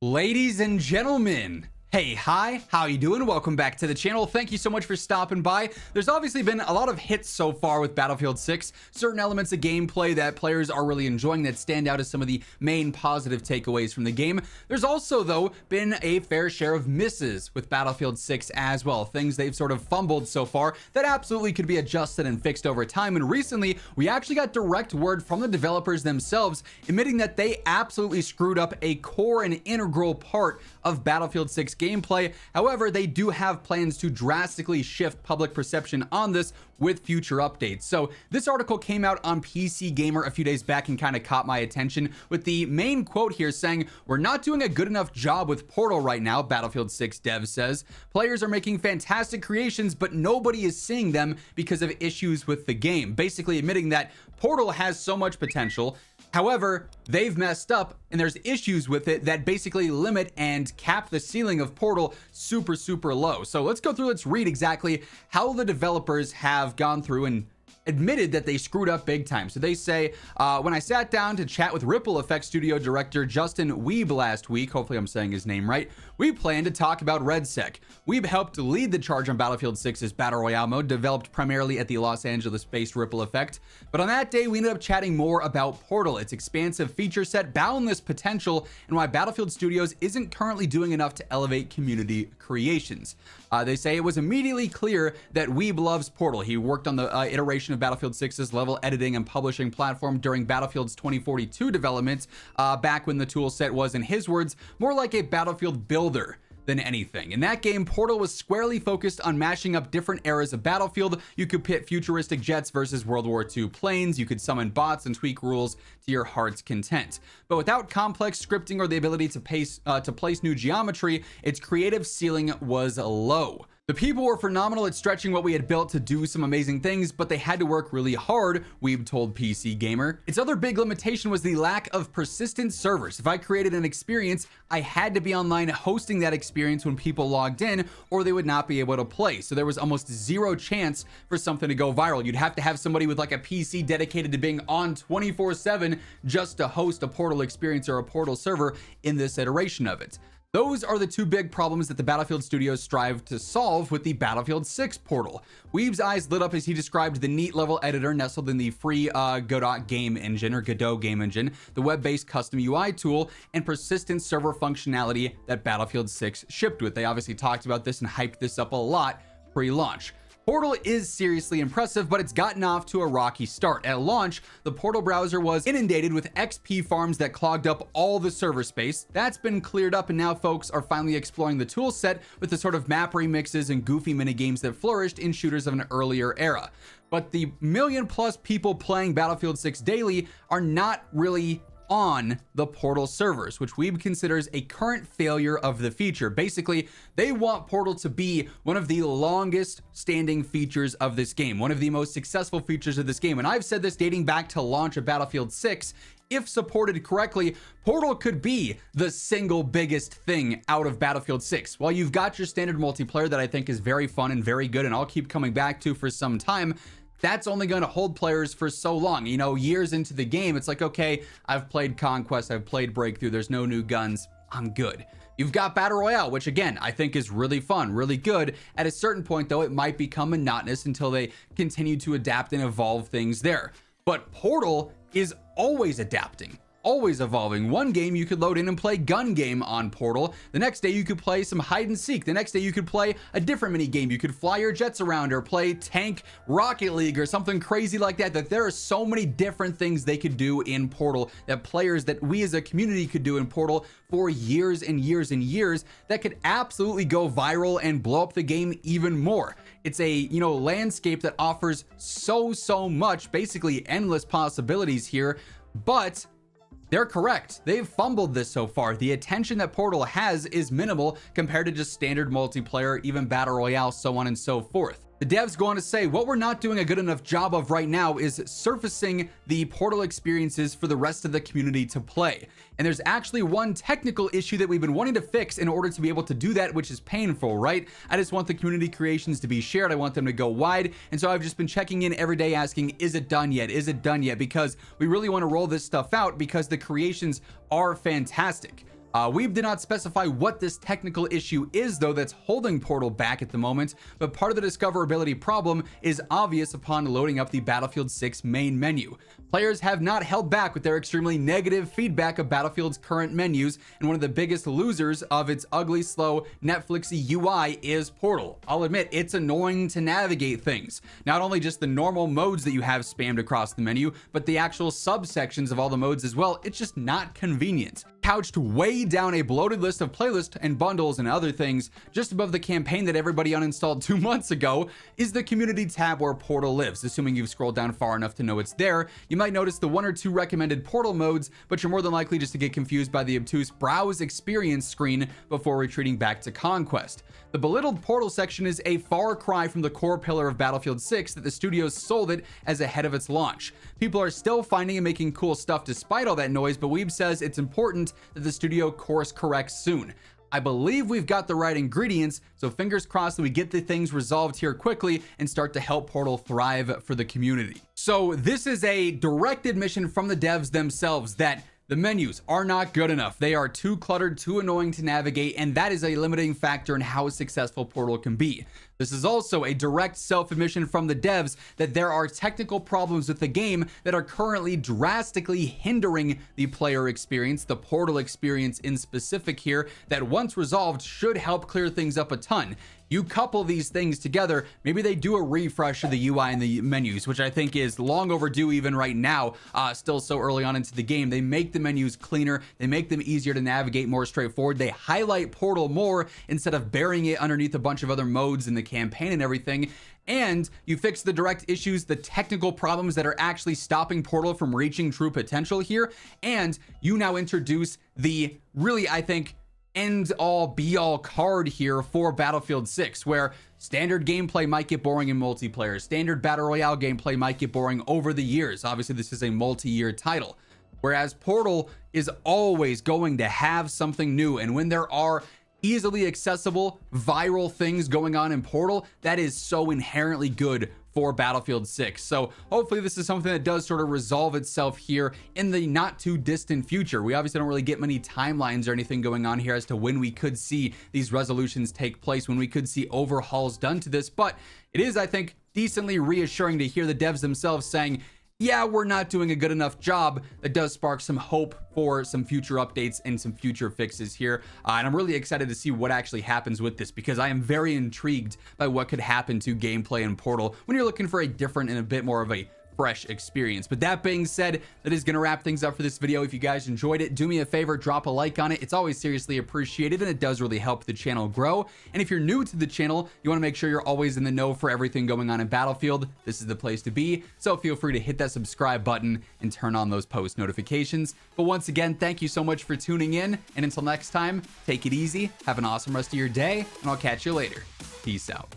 Ladies and gentlemen, hey, hi, how you doing? Welcome back to the channel. Thank you so much for stopping by. There's obviously been a lot of hits so far with Battlefield 6, certain elements of gameplay that players are really enjoying that stand out as some of the main positive takeaways from the game. There's also, though, been a fair share of misses with Battlefield 6 as well, things they've sort of fumbled so far that absolutely could be adjusted and fixed over time. And recently, we actually got direct word from the developers themselves admitting that they absolutely screwed up a core and integral part of Battlefield 6 gameplay. However, they do have plans to drastically shift public perception on this with future updates. So this article came out on PC Gamer a few days back and kind of caught my attention with the main quote here saying, "We're not doing a good enough job with Portal right now," Battlefield 6 dev says. "Players are making fantastic creations, but nobody is seeing them because of issues with the game." Basically admitting that Portal has so much potential. However, they've messed up and there's issues with it that basically limit and cap the ceiling of Portal super low. So let's go through, let's read exactly how the developers have gone through and admitted that they screwed up big time. So they say, when I sat down to chat with Ripple Effect Studio director Justin Weeb last week, hopefully I'm saying his name right, we planned to talk about RedSec. Weeb helped lead the charge on Battlefield 6's Battle Royale mode, developed primarily at the Los Angeles-based Ripple Effect. But on that day, we ended up chatting more about Portal, its expansive feature set, boundless potential, and why Battlefield Studios isn't currently doing enough to elevate community creations. They say it was immediately clear that Weeb loves Portal. He worked on the iteration of Battlefield 6's level editing and publishing platform during Battlefield's 2042 development, back when the tool set was, in his words, more like a Battlefield builder than anything. In that game, Portal was squarely focused on mashing up different eras of Battlefield. You could pit futuristic jets versus World War II planes. You could summon bots and tweak rules to your heart's content. But without complex scripting or the ability to place new geometry, its creative ceiling was low. The people were phenomenal at stretching what we had built to do some amazing things, but they had to work really hard, Weeb told PC Gamer. Its other big limitation was the lack of persistent servers. If I created an experience, I had to be online hosting that experience when people logged in, or they would not be able to play. So there was almost zero chance for something to go viral. You'd have to have somebody with like a PC dedicated to being on 24/7 just to host a Portal experience or a Portal server in this iteration of it. Those are the two big problems that the Battlefield studios strive to solve with the Battlefield 6 Portal. Weeb's eyes lit up as he described the neat level editor nestled in the free Godot game engine, or Godot game engine, the web-based custom UI tool, and persistent server functionality that Battlefield 6 shipped with. They obviously talked about this and hyped this up a lot pre-launch. Portal is seriously impressive, but it's gotten off to a rocky start. At launch, the Portal browser was inundated with XP farms that clogged up all the server space. That's been cleared up, and now folks are finally exploring the tool set with the sort of map remixes and goofy minigames that flourished in shooters of an earlier era. But the million-plus people playing Battlefield 6 daily are not really on the Portal servers, which Weeb considers a current failure of the feature. Basically, they want Portal to be one of the longest standing features of this game, one of the most successful features of this game. And I've said this dating back to launch of Battlefield 6. If supported correctly, Portal could be the single biggest thing out of Battlefield 6. While you've got your standard multiplayer that I think is very fun and very good and I'll keep coming back to for some time, that's only going to hold players for so long. You know, years into the game, it's like, okay, I've played Conquest, I've played Breakthrough, there's no new guns, I'm good. You've got Battle Royale, which again, I think is really fun, really good. At a certain point though, it might become monotonous until they continue to adapt and evolve things there. But Portal is always adapting, always evolving. One game you could load in and play gun game on Portal. The next day you could play some hide and seek. The next day you could play a different mini game. You could fly your jets around or play tank Rocket League or something crazy like that. That there are so many different things they could do in Portal, that players, that we as a community could do in Portal for years and years and years, that could absolutely go viral and blow up the game even more. It's a, you know, landscape that offers so much, basically endless possibilities here, but they're correct. They've fumbled this so far. The attention that Portal has is minimal compared to just standard multiplayer, even Battle Royale, so on and so forth. The devs go on to say, what we're not doing a good enough job of right now is surfacing the Portal experiences for the rest of the community to play. And there's actually one technical issue that we've been wanting to fix in order to be able to do that, which is painful, right? I just want the community creations to be shared. I want them to go wide. And so I've just been checking in every day asking, is it done yet? Is it done yet? Because we really want to roll this stuff out because the creations are fantastic. Weeb did not specify what this technical issue is though that's holding Portal back at the moment, but part of the discoverability problem is obvious upon loading up the Battlefield 6 main menu. Players have not held back with their extremely negative feedback of Battlefield's current menus, and one of the biggest losers of its ugly, slow, Netflixy UI is Portal. I'll admit, it's annoying to navigate things. Not only just the normal modes that you have spammed across the menu, but the actual subsections of all the modes as well. It's just not convenient. Couched way down a bloated list of playlists and bundles and other things, just above the campaign that everybody uninstalled 2 months ago, is the community tab where Portal lives. Assuming you've scrolled down far enough to know it's there, you might notice the 1 or 2 recommended Portal modes, but you're more than likely just to get confused by the obtuse browse experience screen before retreating back to Conquest. The belittled Portal section is a far cry from the core pillar of Battlefield 6 that the studios sold it as ahead of its launch. People are still finding and making cool stuff despite all that noise, but Weeb says it's important that the studio course corrects soon. I believe we've got the right ingredients, so fingers crossed that we get the things resolved here quickly and start to help Portal thrive for the community. So this is a direct admission from the devs themselves that the menus are not good enough. They are too cluttered, too annoying to navigate, and that is a limiting factor in how successful Portal can be. This is also a direct self-admission from the devs that there are technical problems with the game that are currently drastically hindering the player experience, the Portal experience in specific here, that once resolved should help clear things up a ton. You couple these things together, maybe they do a refresh of the UI and the menus, which I think is long overdue even right now, still so early on into the game. They make the menus cleaner, they make them easier to navigate, more straightforward. They highlight Portal more instead of burying it underneath a bunch of other modes in the campaign and everything. And you fix the direct issues, the technical problems that are actually stopping Portal from reaching true potential here. And you now introduce the really, I think, end all be all card here for Battlefield 6, where standard gameplay might get boring in multiplayer, standard battle royale gameplay might get boring over the years. Obviously this is a multi-year title, whereas Portal is always going to have something new. And when there are easily accessible viral things going on in Portal, that is so inherently good for Battlefield 6. So hopefully this is something that does sort of resolve itself here in the not too distant future. We obviously don't really get many timelines or anything going on here as to when we could see these resolutions take place, when we could see overhauls done to this, but it is, I think, decently reassuring to hear the devs themselves saying, yeah, we're not doing a good enough job. That does spark some hope for some future updates and some future fixes here. And I'm really excited to see what actually happens with this, because I am very intrigued by what could happen to gameplay in Portal when you're looking for a different and a bit more of a fresh experience. But that being said, that is going to wrap things up for this video. If you guys enjoyed it, do me a favor, drop a like on it. It's always seriously appreciated, and it does really help the channel grow. And if you're new to the channel, you want to make sure you're always in the know for everything going on in Battlefield, this is the place to be. So feel free to hit that subscribe button and turn on those post notifications. But once again, thank you so much for tuning in, and until next time, take it easy, have an awesome rest of your day, and I'll catch you later. Peace out.